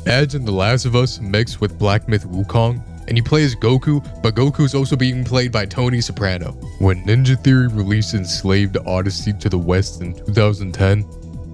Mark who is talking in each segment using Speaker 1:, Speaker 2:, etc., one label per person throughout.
Speaker 1: Imagine The Last of Us mixed with Black Myth Wukong, and you play as Goku, but Goku's also being played by Tony Soprano. When Ninja Theory released Enslaved Odyssey to the West in 2010,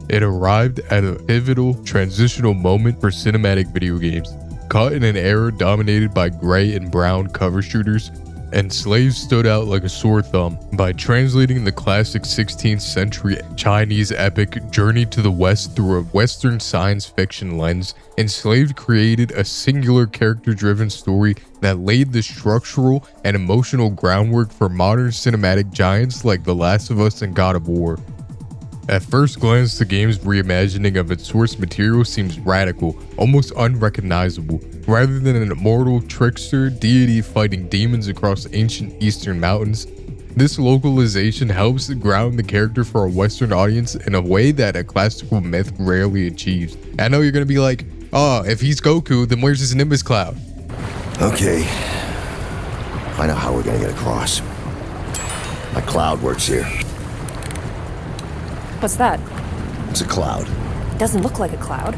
Speaker 1: it arrived at a pivotal transitional moment for cinematic video games. Caught in an era dominated by gray and brown cover shooters, Enslaved stood out like a sore thumb by translating the classic 16th century Chinese epic Journey to the West through a Western science fiction lens. Enslaved created a singular character-driven story that laid the structural and emotional groundwork for modern cinematic giants like The Last of Us and God of War. At first glance, the game's reimagining of its source material seems radical, almost unrecognizable. Rather than an immortal trickster deity fighting demons across ancient eastern mountains, this localization helps ground the character for a Western audience in a way that a classical myth rarely achieves. I know you're gonna be like, oh, if he's Goku, then where's his Nimbus cloud?
Speaker 2: Okay, I know how we're gonna get across. My cloud works here.
Speaker 3: What's that?
Speaker 2: It's a cloud.
Speaker 3: Doesn't look like a cloud.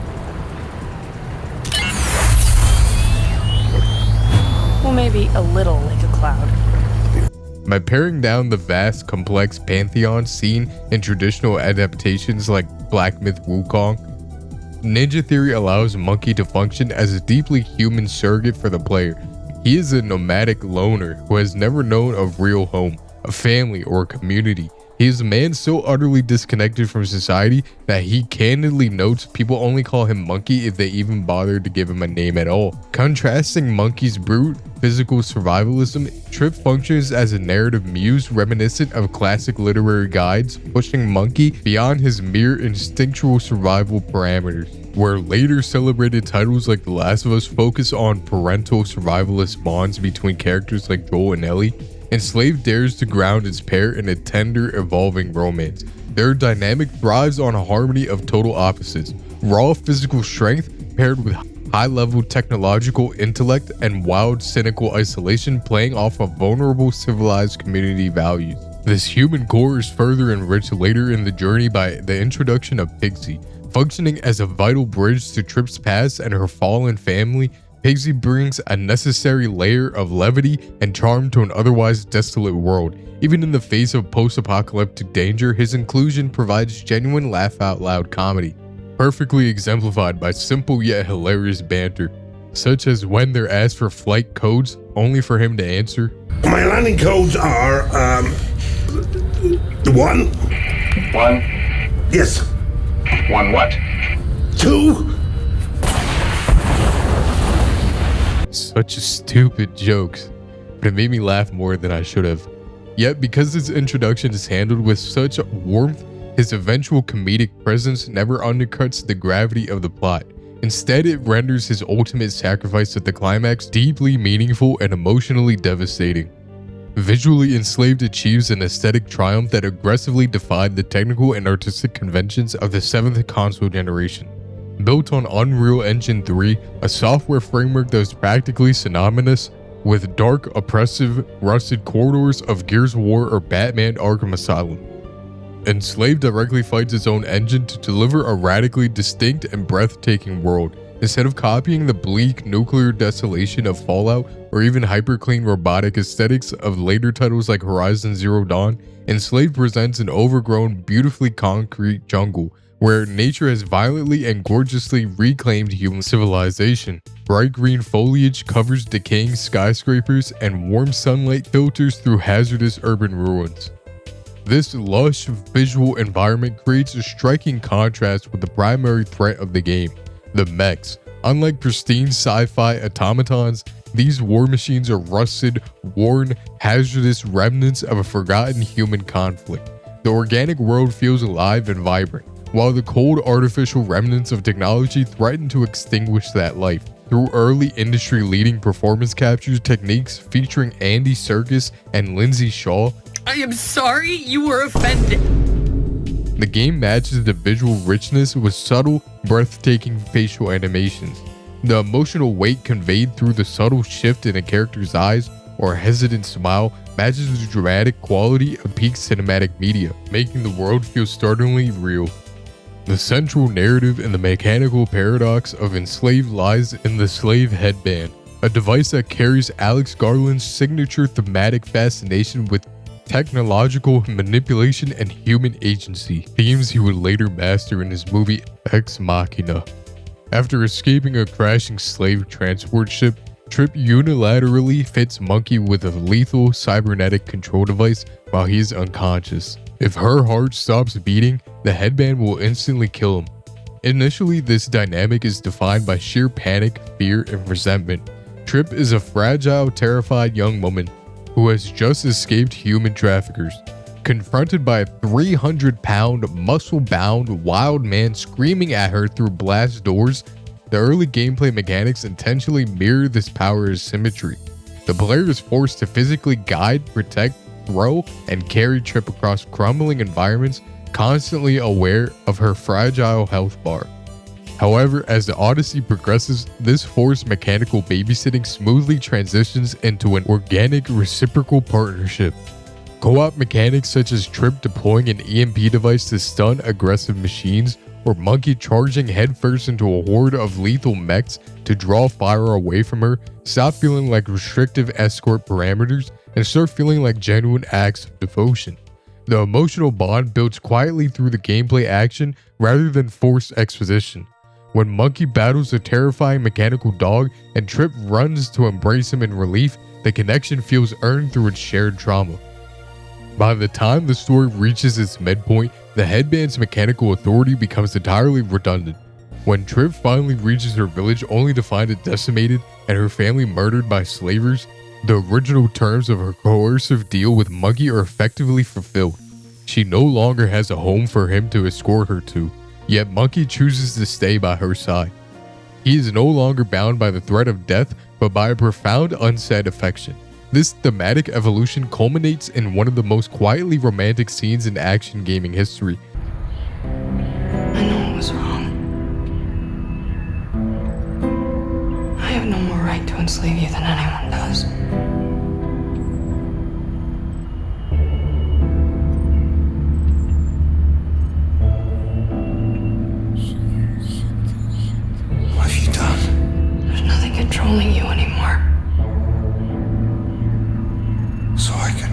Speaker 3: Well, maybe a little like a cloud.
Speaker 1: By paring down the vast, complex pantheon seen in traditional adaptations like Black Myth Wukong, Ninja Theory allows Monkey to function as a deeply human surrogate for the player. He is a nomadic loner who has never known a real home, a family, or a community. He is a man so utterly disconnected from society that he candidly notes people only call him Monkey if they even bother to give him a name at all. Contrasting Monkey's brute, physical survivalism, Trip functions as a narrative muse reminiscent of classic literary guides, pushing Monkey beyond his mere instinctual survival parameters. Where later celebrated titles like The Last of Us focus on parental survivalist bonds between characters like Joel and Ellie, Enslaved dares to ground its pair in a tender, evolving romance. Their dynamic thrives on a harmony of total opposites: raw physical strength paired with high-level technological intellect and wild, cynical isolation, playing off of vulnerable, civilized community values. This human core is further enriched later in the journey by the introduction of Pixie. Functioning as a vital bridge to Trip's past and her fallen family, Pixie brings a necessary layer of levity and charm to an otherwise desolate world. Even in the face of post-apocalyptic danger, his inclusion provides genuine laugh-out-loud comedy, perfectly exemplified by simple yet hilarious banter, such as when they're asked for flight codes, only for him to answer,
Speaker 4: "My landing codes are, one?
Speaker 5: One?
Speaker 4: Yes.
Speaker 5: One what?
Speaker 4: Two?
Speaker 1: Such stupid jokes, but it made me laugh more than I should have. Yet because his introduction is handled with such warmth, his eventual comedic presence never undercuts the gravity of the plot. Instead, it renders his ultimate sacrifice at the climax deeply meaningful and emotionally devastating. Visually, Enslaved achieves an aesthetic triumph that aggressively defied the technical and artistic conventions of the 7th console generation. Built on Unreal Engine 3, a software framework that was practically synonymous with dark, oppressive, rusted corridors of Gears of War or Batman Arkham Asylum. Enslaved directly fights its own engine to deliver a radically distinct and breathtaking world. Instead of copying the bleak nuclear desolation of Fallout or even hyper-clean robotic aesthetics of later titles like Horizon Zero Dawn, Enslaved presents an overgrown, beautifully concrete jungle where nature has violently and gorgeously reclaimed human civilization. Bright green foliage covers decaying skyscrapers and warm sunlight filters through hazardous urban ruins. This lush visual environment creates a striking contrast with the primary threat of the game, the mechs. Unlike pristine sci-fi automatons, these war machines are rusted, worn, hazardous remnants of a forgotten human conflict. The organic world feels alive and vibrant, while the cold artificial remnants of technology threaten to extinguish that life. Through early industry-leading performance capture techniques featuring Andy Serkis and Lindsay Shaw,
Speaker 6: I am sorry you were offended.
Speaker 1: The game matches the visual richness with subtle, breathtaking facial animations. The emotional weight conveyed through the subtle shift in a character's eyes or hesitant smile matches the dramatic quality of peak cinematic media, making the world feel startlingly real. The central narrative in the mechanical paradox of Enslaved lies in the slave headband, a device that carries Alex Garland's signature thematic fascination with technological manipulation and human agency, themes he would later master in his movie Ex Machina. After escaping a crashing slave transport ship, Trip unilaterally fits Monkey with a lethal cybernetic control device while he is unconscious. If her heart stops beating, the headband will instantly kill him. Initially, this dynamic is defined by sheer panic, fear, and resentment. Trip is a fragile, terrified young woman who has just escaped human traffickers. Confronted by a 300-pound, muscle-bound wild man screaming at her through blast doors, the early gameplay mechanics intentionally mirror this power as symmetry. The player is forced to physically guide, protect, throw, and carry Trip across crumbling environments, constantly aware of her fragile health bar. However, as the Odyssey progresses, this forced mechanical babysitting smoothly transitions into an organic reciprocal partnership. Co-op mechanics such as Trip deploying an EMP device to stun aggressive machines, or Monkey charging headfirst into a horde of lethal mechs to draw fire away from her, stop feeling like restrictive escort parameters and start feeling like genuine acts of devotion. The emotional bond builds quietly through the gameplay action rather than forced exposition. When Monkey battles a terrifying mechanical dog and Trip runs to embrace him in relief, the connection feels earned through its shared trauma. By the time the story reaches its midpoint, the headband's mechanical authority becomes entirely redundant. When Trip finally reaches her village only to find it decimated and her family murdered by slavers, the original terms of her coercive deal with Monkey are effectively fulfilled. She no longer has a home for him to escort her to, yet Monkey chooses to stay by her side. He is no longer bound by the threat of death, but by a profound unsaid affection. This thematic evolution culminates in one of the most quietly romantic scenes in action gaming history.
Speaker 3: I know it was wrong. I have no more right to enslave you than anyone does.
Speaker 2: What have you done?
Speaker 3: There's nothing controlling you anymore.
Speaker 2: So I can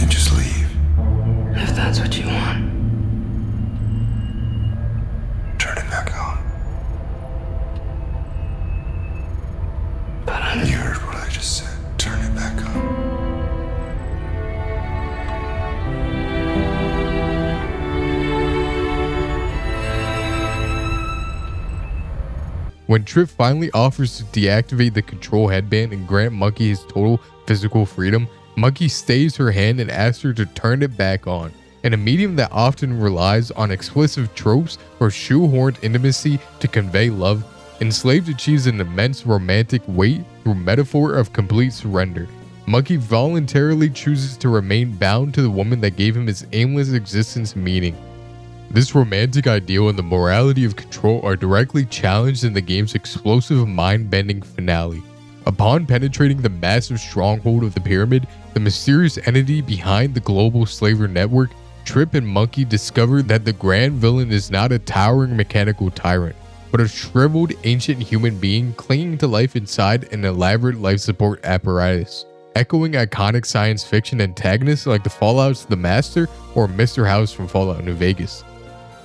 Speaker 2: just leave.
Speaker 3: If that's what you want.
Speaker 2: Turn it back on.
Speaker 3: But
Speaker 2: You heard what I just said. Turn it back on.
Speaker 1: When Trip finally offers to deactivate the control headband and grant Monkey his total physical freedom, Monkey stays her hand and asks her to turn it back on. In a medium that often relies on explicit tropes or shoehorned intimacy to convey love, Enslaved achieves an immense romantic weight through metaphor of complete surrender. Monkey voluntarily chooses to remain bound to the woman that gave him his aimless existence meaning. This romantic ideal and the morality of control are directly challenged in the game's explosive, mind-bending finale. Upon penetrating the massive stronghold of the pyramid, the mysterious entity behind the global slaver network, Trip and Monkey discover that the grand villain is not a towering mechanical tyrant, but a shriveled ancient human being clinging to life inside an elaborate life support apparatus. Echoing iconic science fiction antagonists like the Fallout's The Master or Mr. House from Fallout New Vegas.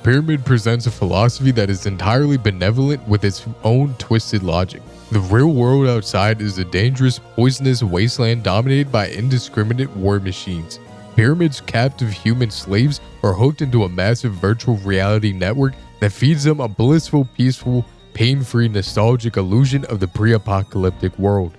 Speaker 1: Pyramid presents a philosophy that is entirely benevolent with its own twisted logic. The real world outside is a dangerous, poisonous wasteland dominated by indiscriminate war machines. Pyramid's captive human slaves are hooked into a massive virtual reality network that feeds them a blissful, peaceful, pain-free, nostalgic illusion of the pre-apocalyptic world.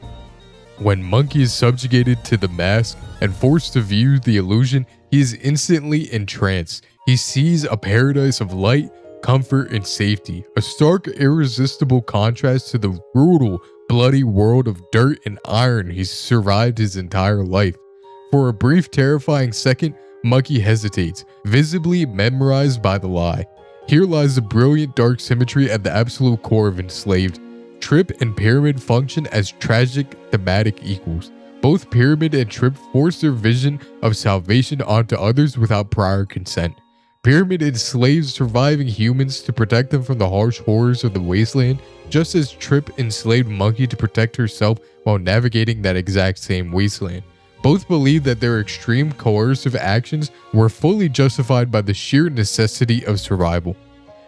Speaker 1: When Monkey is subjugated to the mask and forced to view the illusion, he is instantly entranced. He sees a paradise of light, comfort, and safety, a stark, irresistible contrast to the brutal, bloody world of dirt and iron he's survived his entire life. For a brief, terrifying second, Monkey hesitates, visibly memorized by the lie. Here lies the brilliant dark symmetry at the absolute core of Enslaved. Trip and Pyramid function as tragic thematic equals. Both Pyramid and Trip force their vision of salvation onto others without prior consent. Pyramid enslaves surviving humans to protect them from the harsh horrors of the wasteland, just as Trip enslaved Monkey to protect herself while navigating that exact same wasteland. Both believe that their extreme coercive actions were fully justified by the sheer necessity of survival.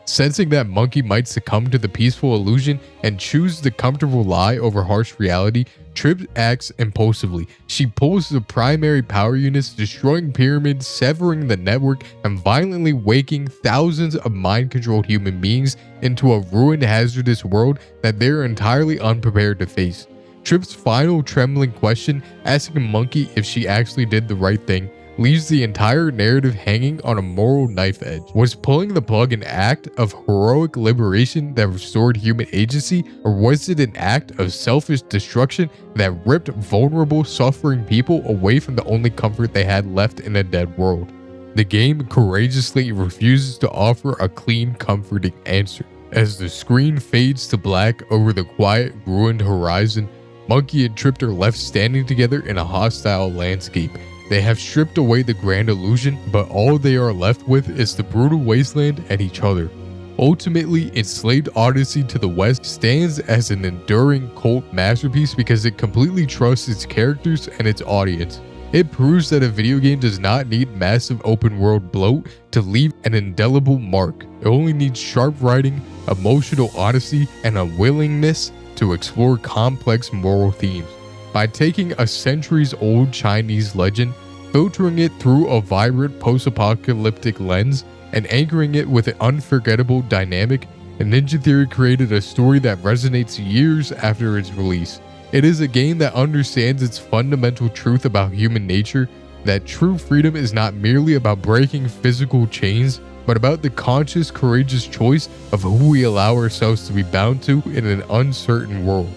Speaker 1: Sensing that Monkey might succumb to the peaceful illusion and choose the comfortable lie over harsh reality, Trip acts impulsively. She pulls the primary power units, destroying Pyramid, severing the network, and violently waking thousands of mind-controlled human beings into a ruined, hazardous world that they are entirely unprepared to face. Trip's final trembling question, asking Monkey if she actually did the right thing, leaves the entire narrative hanging on a moral knife edge. Was pulling the plug an act of heroic liberation that restored human agency, or was it an act of selfish destruction that ripped vulnerable, suffering people away from the only comfort they had left in a dead world? The game courageously refuses to offer a clean, comforting answer. As the screen fades to black over the quiet, ruined horizon, Monkey and Trip are left standing together in a hostile landscape. They have stripped away the grand illusion, but all they are left with is the brutal wasteland and each other. Ultimately, Enslaved Odyssey to the West stands as an enduring cult masterpiece because it completely trusts its characters and its audience. It proves that a video game does not need massive open world bloat to leave an indelible mark. It only needs sharp writing, emotional honesty, and a willingness to explore complex moral themes. By taking a centuries-old Chinese legend, filtering it through a vibrant post-apocalyptic lens, and anchoring it with an unforgettable dynamic, Ninja Theory created a story that resonates years after its release. It is a game that understands its fundamental truth about human nature, that true freedom is not merely about breaking physical chains, but about the conscious, courageous choice of who we allow ourselves to be bound to in an uncertain world.